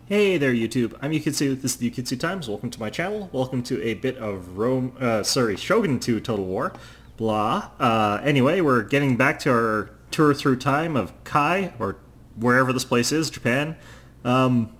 Hey there YouTube, I'm Yukitsu, this is the Yukitsu Times, welcome to my channel, welcome to a bit of Shogun 2 Total War, blah. Anyway, we're getting back to our tour through time of Kai, or wherever this place is, Japan,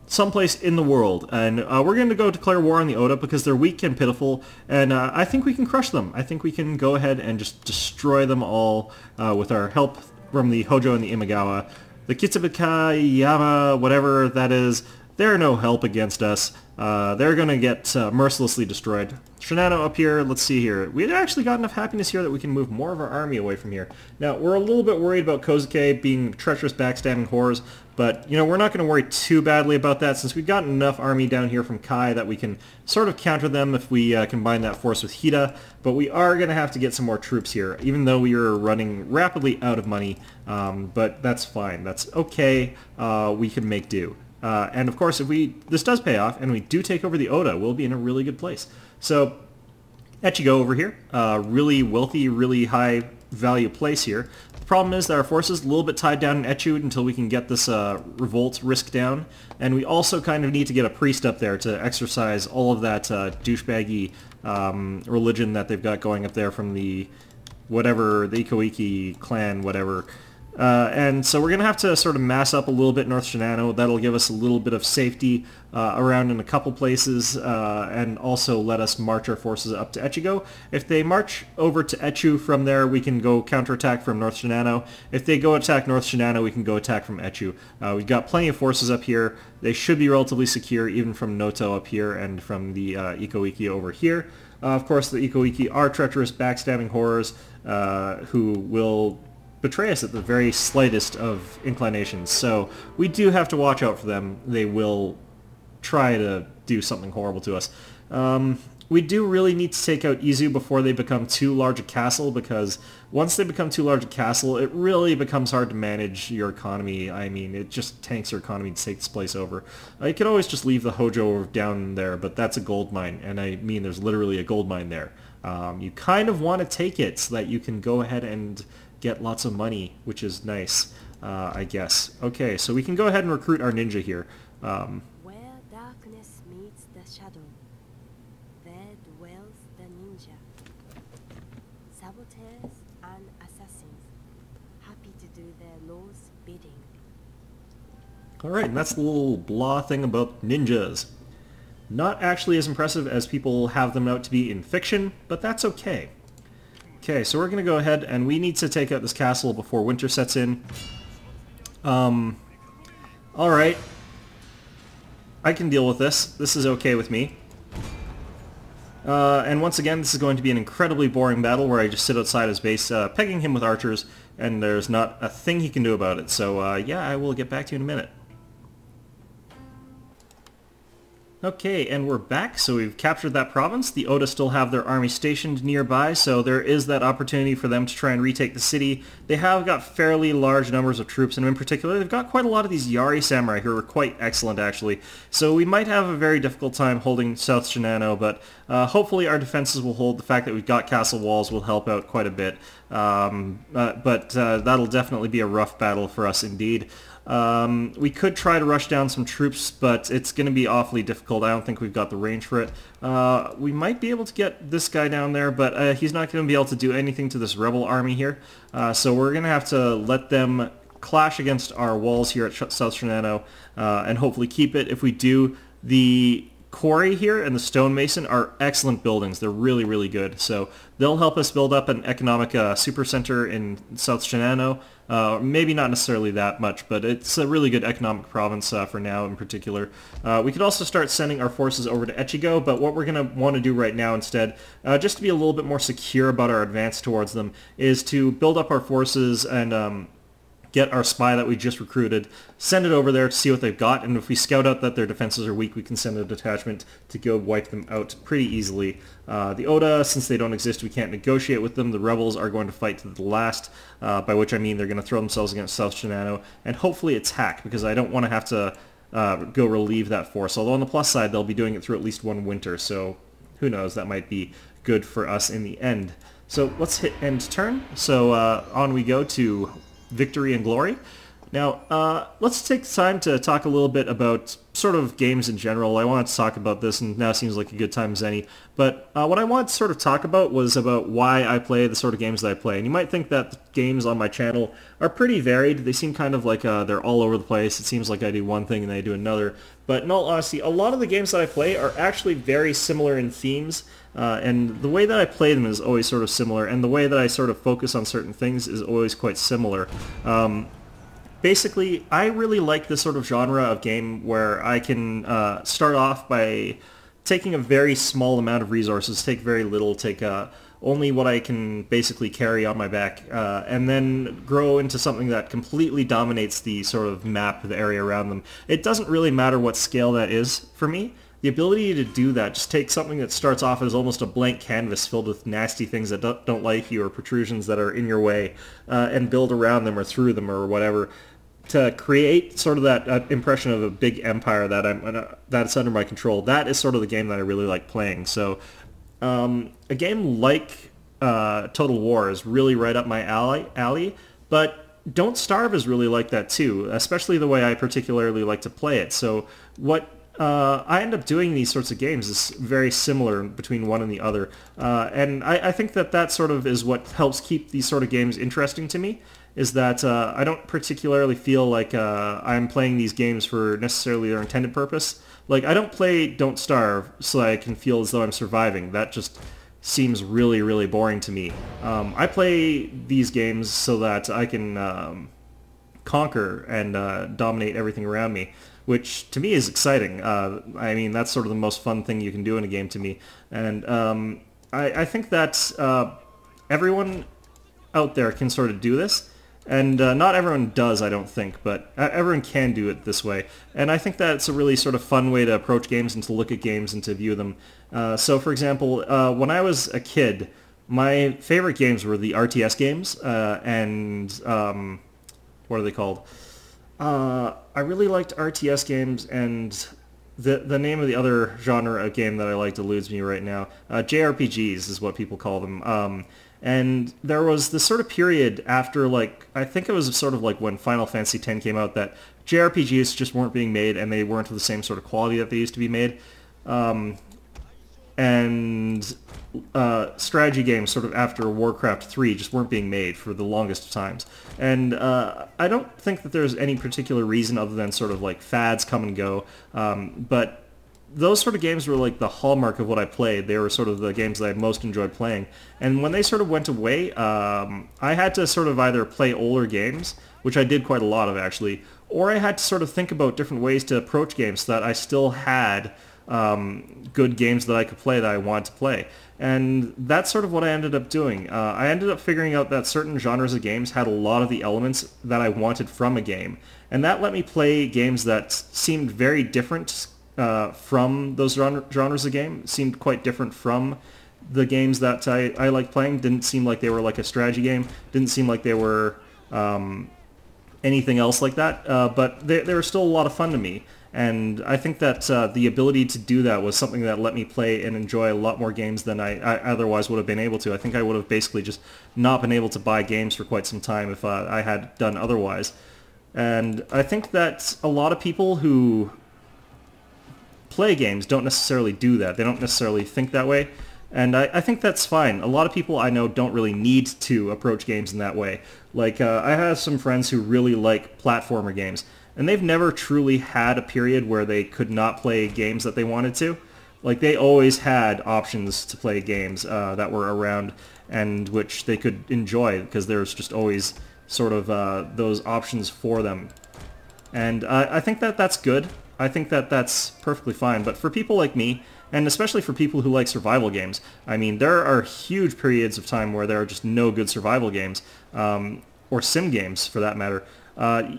someplace in the world, and we're going to go declare war on the Oda because they're weak and pitiful, and I think we can crush them. I think we can go ahead and just destroy them all with our help from the Hojo and the Imagawa. The Kitsubikai, Yama, whatever that is, they're no help against us. They're going to get mercilessly destroyed. Shinano up here, let's see here. We've actually got enough happiness here that we can move more of our army away from here. Now, we're a little bit worried about Kozuke being treacherous, backstabbing whores, but, you know, we're not going to worry too badly about that since we've got enough army down here from Kai that we can sort of counter them if we combine that force with Hida, but we are going to have to get some more troops here, even though we are running rapidly out of money, but that's fine. That's okay. We can make do. And of course, if this does pay off, and we do take over the Oda, we'll be in a really good place. So, Echigo over here, really wealthy, really high value place here. The problem is that our forces are a little bit tied down in Echu until we can get this revolt risk down, and we also kind of need to get a priest up there to exercise all of that douchebaggy religion that they've got going up there from the whatever, the Ikoiki clan, whatever. And so we're going to have to sort of mass up a little bit North Shinano. That'll give us a little bit of safety around in a couple places, and also let us march our forces up to Echigo. If they march over to Echu from there, we can go counterattack from North Shinano. If they go attack North Shinano, we can go attack from Echu. We've got plenty of forces up here. They should be relatively secure, even from Noto up here and from the Ikoiki over here. Of course, the Ikoiki are treacherous, backstabbing horrors who will betray us at the very slightest of inclinations, so we do have to watch out for them. They will try to do something horrible to us. We do really need to take out Izu before they become too large a castle, because once they become too large a castle, it really becomes hard to manage your economy. I mean, it just tanks your economy to take this place over. You could always just leave the Hojo down there, but that's a gold mine, and I mean there's literally a gold mine there. You kind of want to take it so that you can go ahead and get lots of money, which is nice, I guess. Okay, so we can go ahead and recruit our ninja here. Where darkness meets the shadow, there dwells the ninja. Saboteurs and assassins, happy to do their lord's bidding. Alright, and that's the little blah thing about ninjas. Not actually as impressive as people have them out to be in fiction, but that's okay. Okay, so we're going to go ahead and we need to take out this castle before winter sets in. Alright. I can deal with this. This is okay with me. And once again, this is going to be an incredibly boring battle where I just sit outside his base, pegging him with archers, and there's not a thing he can do about it. So, yeah, I will get back to you in a minute. Okay, and we're back, so we've captured that province. The Oda still have their army stationed nearby, so there is that opportunity for them to try and retake the city. They have got fairly large numbers of troops, and in particular, they've got quite a lot of these Yari samurai who are quite excellent, actually. So we might have a very difficult time holding South Shinano, but hopefully our defenses will hold. The fact that we've got castle walls will help out quite a bit. But that'll definitely be a rough battle for us indeed. We could try to rush down some troops, but it's going to be awfully difficult. I don't think we've got the range for it. We might be able to get this guy down there, but he's not going to be able to do anything to this rebel army here. So we're going to have to let them clash against our walls here at South Shinano, and hopefully keep it. If we do, the quarry here and the stonemason are excellent buildings. They're really, really good. So they'll help us build up an economic supercenter in South Shinano. Maybe not necessarily that much, but it's a really good economic province for now in particular. We could also start sending our forces over to Echigo, but what we're going to want to do right now instead, just to be a little bit more secure about our advance towards them, is to build up our forces and get our spy that we just recruited, send it over there to see what they've got, and if we scout out that their defenses are weak, we can send a detachment to go wipe them out pretty easily. The Oda, since they don't exist, we can't negotiate with them. The rebels are going to fight to the last, by which I mean they're going to throw themselves against South Shinano, and hopefully attack, because I don't want to have to go relieve that force. Although on the plus side, they'll be doing it through at least one winter, so who knows, that might be good for us in the end. So let's hit end turn. So on we go to victory and glory. Now, let's take time to talk a little bit about sort of games in general. I wanted to talk about this, and now seems like a good time as any. But what I wanted to sort of talk about was about why I play the sort of games that I play. And you might think that the games on my channel are pretty varied. They seem kind of like they're all over the place. It seems like I do one thing and then I do another. But in all honesty, a lot of the games that I play are actually very similar in themes. And the way that I play them is always sort of similar. And the way that I sort of focus on certain things is always quite similar. Basically, I really like this sort of genre of game where I can start off by taking a very small amount of resources, take very little, take only what I can basically carry on my back, and then grow into something that completely dominates the sort of map, the area around them. It doesn't really matter what scale that is for me. The ability to do that, just take something that starts off as almost a blank canvas filled with nasty things that don't like you or protrusions that are in your way, and build around them or through them or whatever, to create sort of that impression of a big empire that that's under my control. That is sort of the game that I really like playing. So a game like Total War is really right up my alley, but Don't Starve is really like that too, especially the way I particularly like to play it. So what I end up doing these sorts of games is very similar between one and the other, and I think that sort of is what helps keep these sort of games interesting to me, is that I don't particularly feel like I'm playing these games for necessarily their intended purpose. Like, I don't play Don't Starve so that I can feel as though I'm surviving. That just seems really, really boring to me. I play these games so that I can conquer and dominate everything around me, which to me is exciting. I mean, that's sort of the most fun thing you can do in a game to me. And I think that everyone out there can sort of do this. And not everyone does, I don't think, but everyone can do it this way. And I think that's a really sort of fun way to approach games and to look at games and to view them. So, for example, when I was a kid, my favorite games were the RTS games, and what are they called? I really liked RTS games, and the name of the other genre of game that I liked eludes me right now. JRPGs is what people call them. And there was this sort of period after, like, I think it was sort of like when Final Fantasy X came out, that JRPGs just weren't being made, and they weren't of the same sort of quality that they used to be made. And strategy games sort of after Warcraft 3 just weren't being made for the longest of times. And I don't think that there's any particular reason other than sort of like fads come and go, but those sort of games were like the hallmark of what I played. They were sort of the games that I most enjoyed playing. And when they sort of went away, I had to sort of either play older games, which I did quite a lot of actually, or I had to sort of think about different ways to approach games so that I still had good games that I could play that I wanted to play. And that's sort of what I ended up doing. I ended up figuring out that certain genres of games had a lot of the elements that I wanted from a game. And that let me play games that seemed very different from those genres of game, seemed quite different from the games that I like playing. Didn't seem like they were like a strategy game, didn't seem like they were anything else like that, but they were still a lot of fun to me. And I think that the ability to do that was something that let me play and enjoy a lot more games than I otherwise would have been able to. I think I would have basically just not been able to buy games for quite some time if I had done otherwise. And I think that a lot of people who play games don't necessarily do that. They don't necessarily think that way. And I think that's fine. A lot of people I know don't really need to approach games in that way. Like, I have some friends who really like platformer games, and they've never truly had a period where they could not play games that they wanted to. Like, they always had options to play games that were around and which they could enjoy, because there's just always sort of those options for them. And I think that that's good. I think that that's perfectly fine. But for people like me, and especially for people who like survival games, I mean, there are huge periods of time where there are just no good survival games, or sim games for that matter.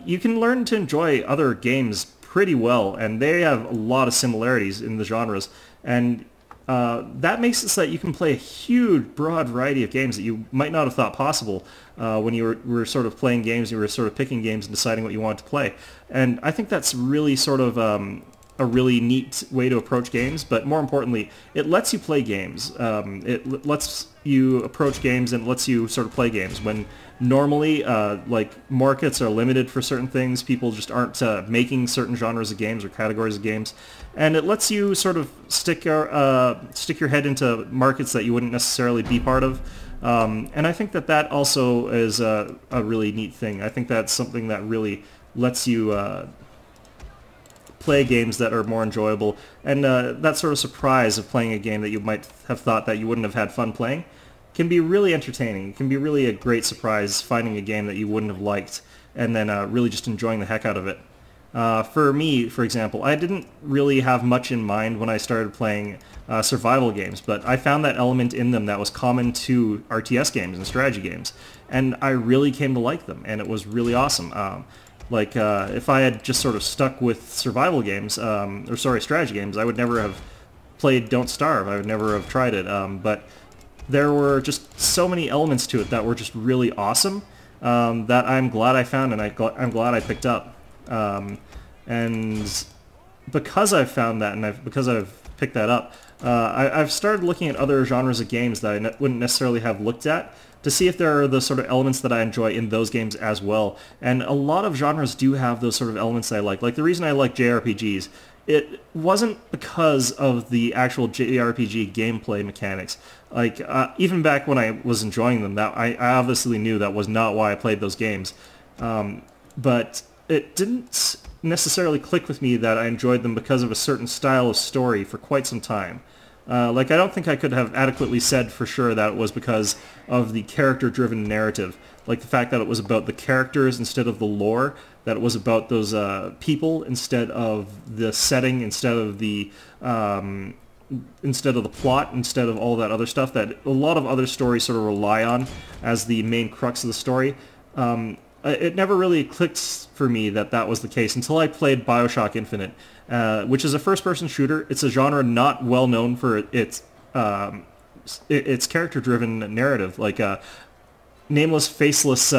You can learn to enjoy other games pretty well, and they have a lot of similarities in the genres. And that makes it so that you can play a huge, broad variety of games that you might not have thought possible when you were sort of playing games, you were sort of picking games and deciding what you wanted to play. And I think that's really sort of a really neat way to approach games, but more importantly, it lets you play games. Lets you approach games and lets you sort of play games when normally like markets are limited for certain things. People just aren't making certain genres of games or categories of games, and it lets you sort of stick your head into markets that you wouldn't necessarily be part of. And I think that also is a really neat thing. I think that's something that really lets you play games that are more enjoyable, and that sort of surprise of playing a game that you might have thought that you wouldn't have had fun playing can be really entertaining. It can be really a great surprise finding a game that you wouldn't have liked and then really just enjoying the heck out of it. For me, for example, I didn't really have much in mind when I started playing survival games, but I found that element in them that was common to RTS games and strategy games, and I really came to like them, and it was really awesome. If I had just sort of stuck with survival games, strategy games, I would never have played Don't Starve. I would never have tried it. But there were just so many elements to it that were just really awesome that I'm glad I found and I'm glad I picked up. And because I've found that and because I've picked that up, I've started looking at other genres of games that I wouldn't necessarily have looked at to see if there are the sort of elements that I enjoy in those games as well. And a lot of genres do have those sort of elements that I like. Like the reason I like JRPGs, it wasn't because of the actual JRPG gameplay mechanics. Like even back when I was enjoying them, that I obviously knew that was not why I played those games. But it didn't necessarily click with me that I enjoyed them because of a certain style of story for quite some time. I don't think I could have adequately said for sure that it was because of the character-driven narrative. Like the fact that it was about the characters instead of the lore, that it was about those people instead of the setting, instead of the plot, instead of all that other stuff that a lot of other stories sort of rely on as the main crux of the story. It never really clicked for me that was the case until I played BioShock Infinite, which is a first-person shooter. It's a genre not well known for its character-driven narrative, like a nameless, faceless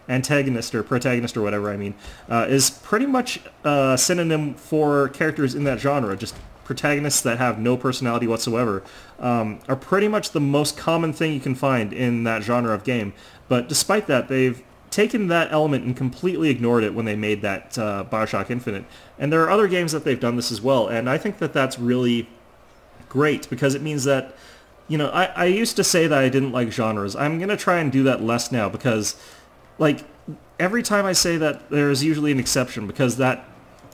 antagonist or protagonist or whatever. I mean, is pretty much a synonym for characters in that genre. Just protagonists that have no personality whatsoever are pretty much the most common thing you can find in that genre of game. But despite that, they've taken that element and completely ignored it when they made that BioShock Infinite. And there are other games that they've done this as well, and I think that that's really great because it means that, you know, I used to say that I didn't like genres. I'm going to try and do that less now because, like, every time I say that, there's usually an exception because that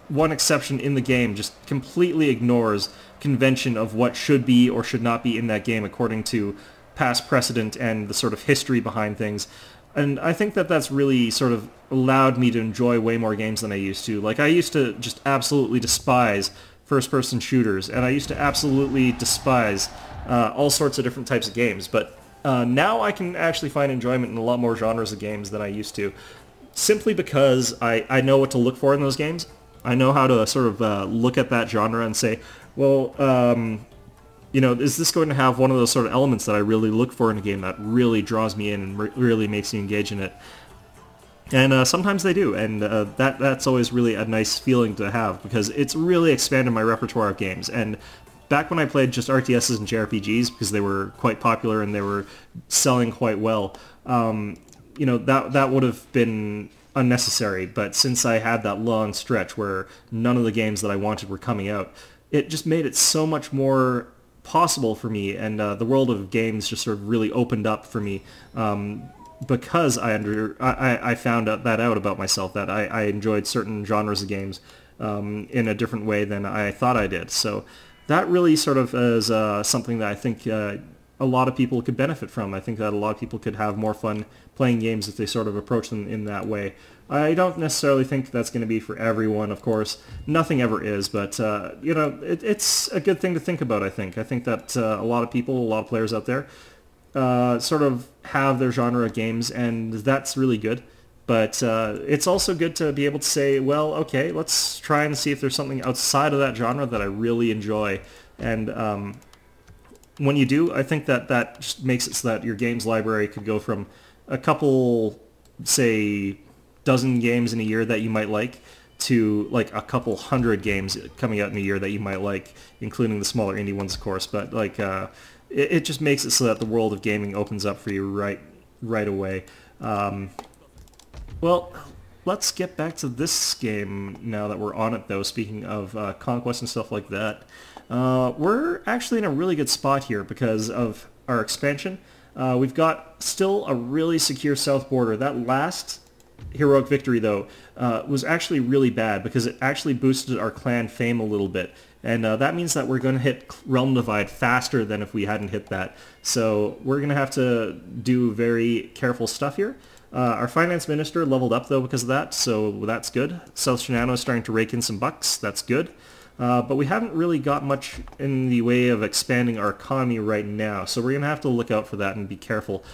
one exception in the game just completely ignores convention of what should be or should not be in that game according to past precedent and the sort of history behind things. And I think that that's really sort of allowed me to enjoy way more games than I used to. Like, I used to just absolutely despise first-person shooters, and I used to absolutely despise all sorts of different types of games. But now I can actually find enjoyment in a lot more genres of games than I used to, simply because I know what to look for in those games. I know how to sort of look at that genre and say, well, you know, is this going to have one of those sort of elements that I really look for in a game that really draws me in and really makes me engage in it? And sometimes they do, and that's always really a nice feeling to have because it's really expanded my repertoire of games. And back when I played just RTSs and JRPGs because they were quite popular and they were selling quite well, you know, that would have been unnecessary. But since I had that long stretch where none of the games that I wanted were coming out, it just made it so much more possible for me, and the world of games just sort of really opened up for me because I found out about myself, that I enjoyed certain genres of games in a different way than I thought I did. So that really sort of is something that I think a lot of people could benefit from. I think that a lot of people could have more fun playing games if they sort of approach them in that way. I don't necessarily think that's going to be for everyone, of course. Nothing ever is, but, you know, it's a good thing to think about, I think. I think that a lot of people, a lot of players out there, sort of have their genre of games, and that's really good. But it's also good to be able to say, well, okay, let's try and see if there's something outside of that genre that I really enjoy. And when you do, I think that just makes it so that your games library could go from a couple, say, dozen games in a year that you might like to like a couple hundred games coming out in a year that you might like, including the smaller indie ones, of course. But like, it just makes it so that the world of gaming opens up for you right away. Well, let's get back to this game now that we're on it, though. Speaking of conquest and stuff like that, we're actually in a really good spot here because of our expansion. We've got still a really secure south border. That last heroic victory, though, was actually really bad because it actually boosted our clan fame a little bit. And that means that we're going to hit Realm Divide faster than if we hadn't hit that. So we're going to have to do very careful stuff here. Our finance minister leveled up, though, because of that, so that's good. South Shinano is starting to rake in some bucks. That's good. But we haven't really got much in the way of expanding our economy right now, so we're going to have to look out for that and be careful.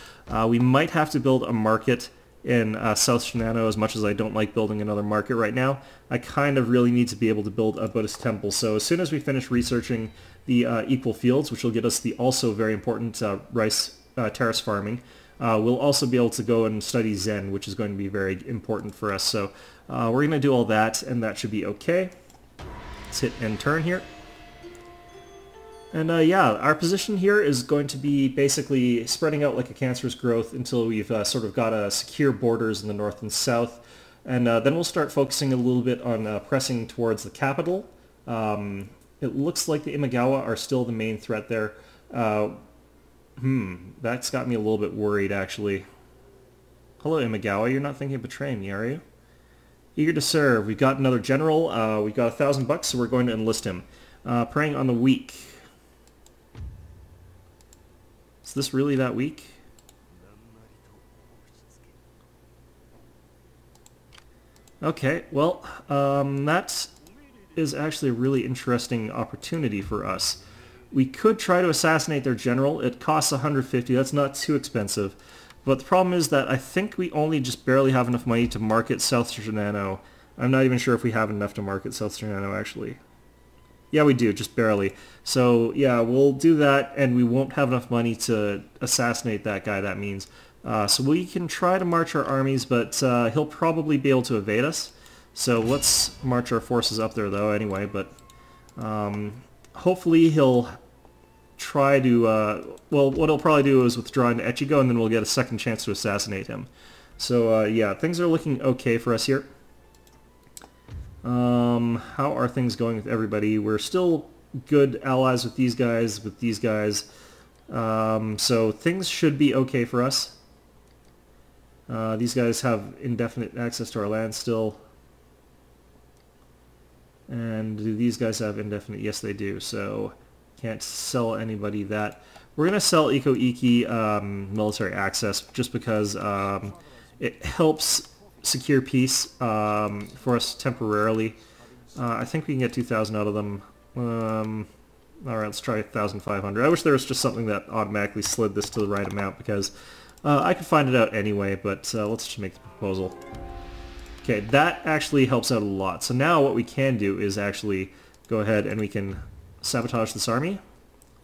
We might have to build a market in South Shinano. As much as I don't like building another market right now, I kind of really need to be able to build a Buddhist temple. So as soon as we finish researching the equal fields, which will get us the also very important rice terrace farming, we'll also be able to go and study Zen, which is going to be very important for us. So we're going to do all that, and that should be okay. Let's hit end turn here. And yeah, our position here is going to be basically spreading out like a cancerous growth until we've sort of got secure borders in the north and south. And then we'll start focusing a little bit on pressing towards the capital. It looks like the Imagawa are still the main threat there. That's got me a little bit worried, actually. Hello, Imagawa. You're not thinking of betraying me, are you? Eager to serve. We've got another general. We've got 1,000 bucks, so we're going to enlist him. Preying on the weak. Is this really that weak? Okay, well, that is actually a really interesting opportunity for us. We could try to assassinate their general. It costs 150. That's not too expensive. But the problem is that I think we only just barely have enough money to market South Shinano. I'm not even sure if we have enough to market South Shinano, actually. Yeah, we do, just barely. So, yeah, we'll do that, and we won't have enough money to assassinate that guy, that means. So we can try to march our armies, but he'll probably be able to evade us. So let's march our forces up there, though, anyway. But hopefully he'll try to... well, what he'll probably do is withdraw into Echigo, and then we'll get a second chance to assassinate him. So, yeah, things are looking okay for us here. How are things going with everybody? We're still good allies with these guys, so things should be okay for us. These guys have indefinite access to our land still. And do these guys have indefinite? Yes, they do, so can't sell anybody that. We're going to sell Iko Iki military access just because it helps secure peace for us temporarily. I think we can get 2,000 out of them. Alright, let's try 1,500. I wish there was just something that automatically slid this to the right amount because I could find it out anyway, but let's just make the proposal. Okay, that actually helps out a lot. So now what we can do is actually go ahead and we can sabotage this army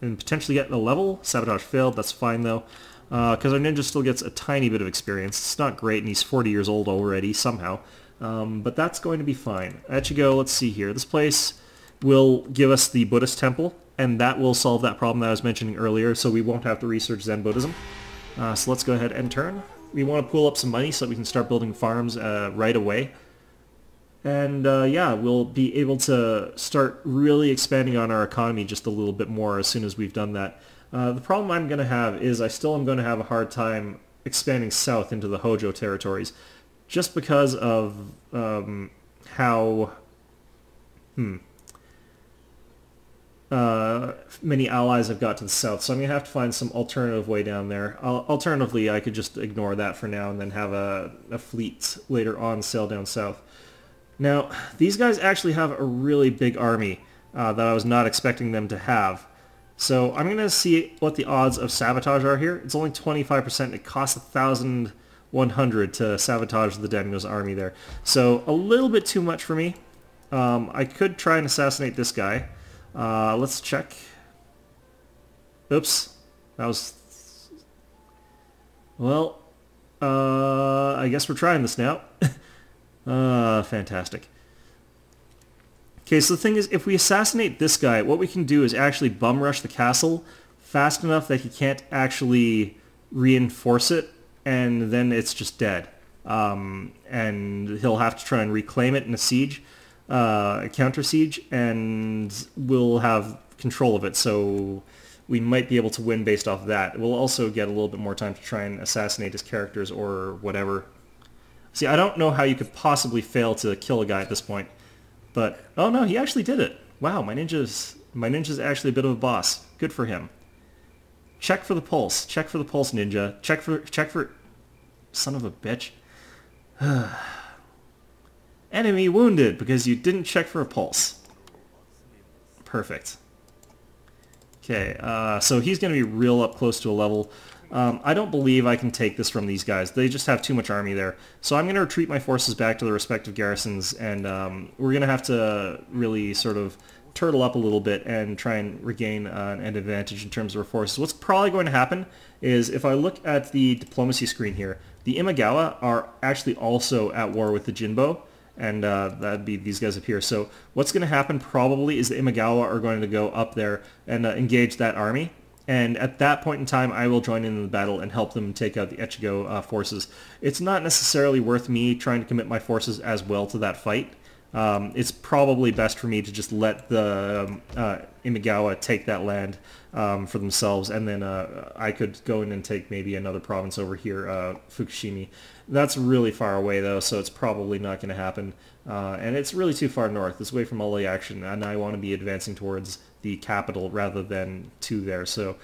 and potentially get a level. Sabotage failed, that's fine though. Because our ninja still gets a tiny bit of experience. It's not great, and he's 40 years old already, somehow. But that's going to be fine. Echigo, let's see here. This place will give us the Buddhist temple, and that will solve that problem that I was mentioning earlier, so we won't have to research Zen Buddhism. So let's go ahead and turn. We want to pool up some money so that we can start building farms right away. And yeah, we'll be able to start really expanding on our economy just a little bit more as soon as we've done that. The problem I'm going to have is I still am going to have a hard time expanding south into the Hojo territories just because of how many allies I've got to the south. So I'm going to have to find some alternative way down there. Alternatively, I could just ignore that for now and then have a fleet later on sail down south. Now, these guys actually have a really big army that I was not expecting them to have. So I'm going to see what the odds of sabotage are here. It's only 25%. It costs 1,100 to sabotage the Daimyo's army there. So a little bit too much for me. I could try and assassinate this guy. Let's check. Oops. That was... Well, I guess we're trying this now. Fantastic. Okay, so the thing is, if we assassinate this guy, what we can do is actually bum rush the castle fast enough that he can't actually reinforce it, and then it's just dead. And he'll have to try and reclaim it in a siege, a counter siege, and we'll have control of it. So we might be able to win based off of that. We'll also get a little bit more time to try and assassinate his characters or whatever. See, I don't know how you could possibly fail to kill a guy at this point. But, oh no, he actually did it. Wow, my ninja's actually a bit of a boss. Good for him. Check for the pulse. Check for the pulse, ninja. Check for... Son of a bitch. Enemy wounded because you didn't check for a pulse. Perfect. Okay, so he's going to be real up close to a level. I don't believe I can take this from these guys. They just have too much army there. So I'm going to retreat my forces back to the respective garrisons, and we're going to have to really sort of turtle up a little bit and try and regain an advantage in terms of our forces. What's probably going to happen is, if I look at the diplomacy screen here, the Imagawa are actually also at war with the Jinbo, and that'd be these guys up here. So what's going to happen probably is the Imagawa are going to go up there and engage that army. And at that point in time, I will join in the battle and help them take out the Echigo forces. It's not necessarily worth me trying to commit my forces as well to that fight. It's probably best for me to just let the Imagawa take that land for themselves, and then I could go in and take maybe another province over here, Fukushima. That's really far away though, so it's probably not going to happen. And it's really too far north. It's away from all the action, and I want to be advancing towards the capital rather than to there. So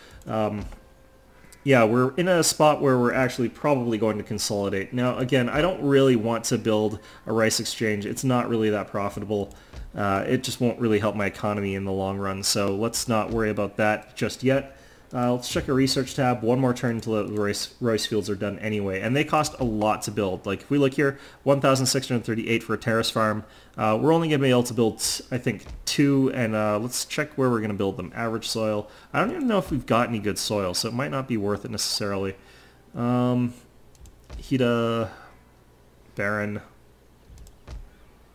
yeah, we're in a spot where we're actually probably going to consolidate. Now, again, I don't really want to build a rice exchange. It's not really that profitable. It just won't really help my economy in the long run, so let's not worry about that just yet. Let's check our research tab one more turn until the rice fields are done anyway, and they cost a lot to build. Like, if we look here, 1,638 for a terrace farm. We're only going to be able to build, I think, 2, and let's check where we're going to build them. Average soil. I don't even know if we've got any good soil, so it might not be worth it necessarily. Hida, Barren.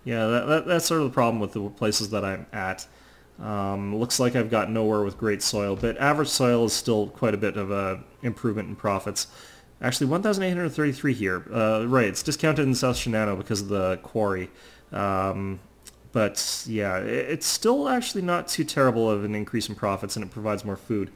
Yeah, that's sort of the problem with the places that I'm at. Looks like I've got nowhere with great soil, but average soil is still quite a bit of a improvement in profits. Actually, 1,833 here. Right, it's discounted in South Shinano because of the quarry. But yeah, it's still actually not too terrible of an increase in profits, and it provides more food.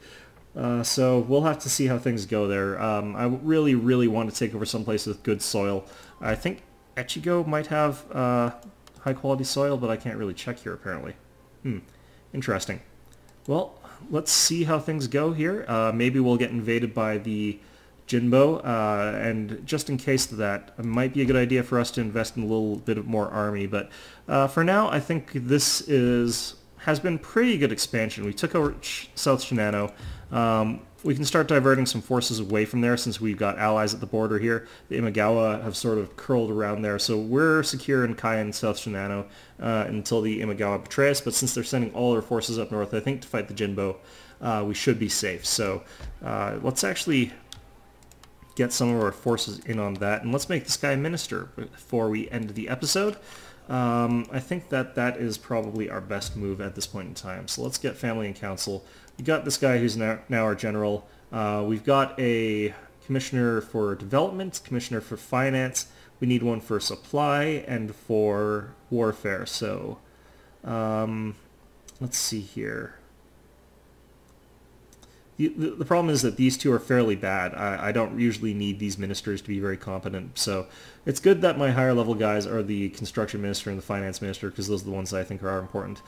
So we'll have to see how things go there. I really, really want to take over some place with good soil. I think Echigo might have high quality soil, but I can't really check here apparently. Interesting. Well, let's see how things go here. Maybe we'll get invaded by the Jinbo, and just in case of that, it might be a good idea for us to invest in a little bit of more army. But for now, I think this has been pretty good expansion. We took over South Shinano. We can start diverting some forces away from there since we've got allies at the border here. The Imagawa have sort of curled around there, so we're secure in Kai and South Shinano until the Imagawa betray us. But since they're sending all their forces up north, I think to fight the Jinbo, we should be safe. So let's actually get some of our forces in on that, and let's make this guy a minister before we end the episode. I think that is probably our best move at this point in time. So let's get family and council. We got this guy who's now our general. We've got a commissioner for development, commissioner for finance. We need one for supply and for warfare. So let's see here. The problem is that these two are fairly bad. I don't usually need these ministers to be very competent, so it's good that my higher level guys are the construction minister and the finance minister, because those are the ones that I think are important.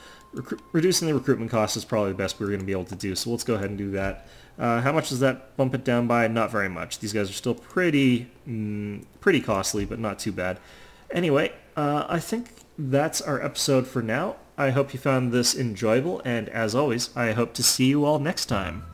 Reducing the recruitment cost is probably the best we're going to be able to do, so let's go ahead and do that. How much does that bump it down by? Not very much. These guys are still pretty costly, but not too bad. Anyway, I think that's our episode for now. I hope you found this enjoyable, and as always, I hope to see you all next time.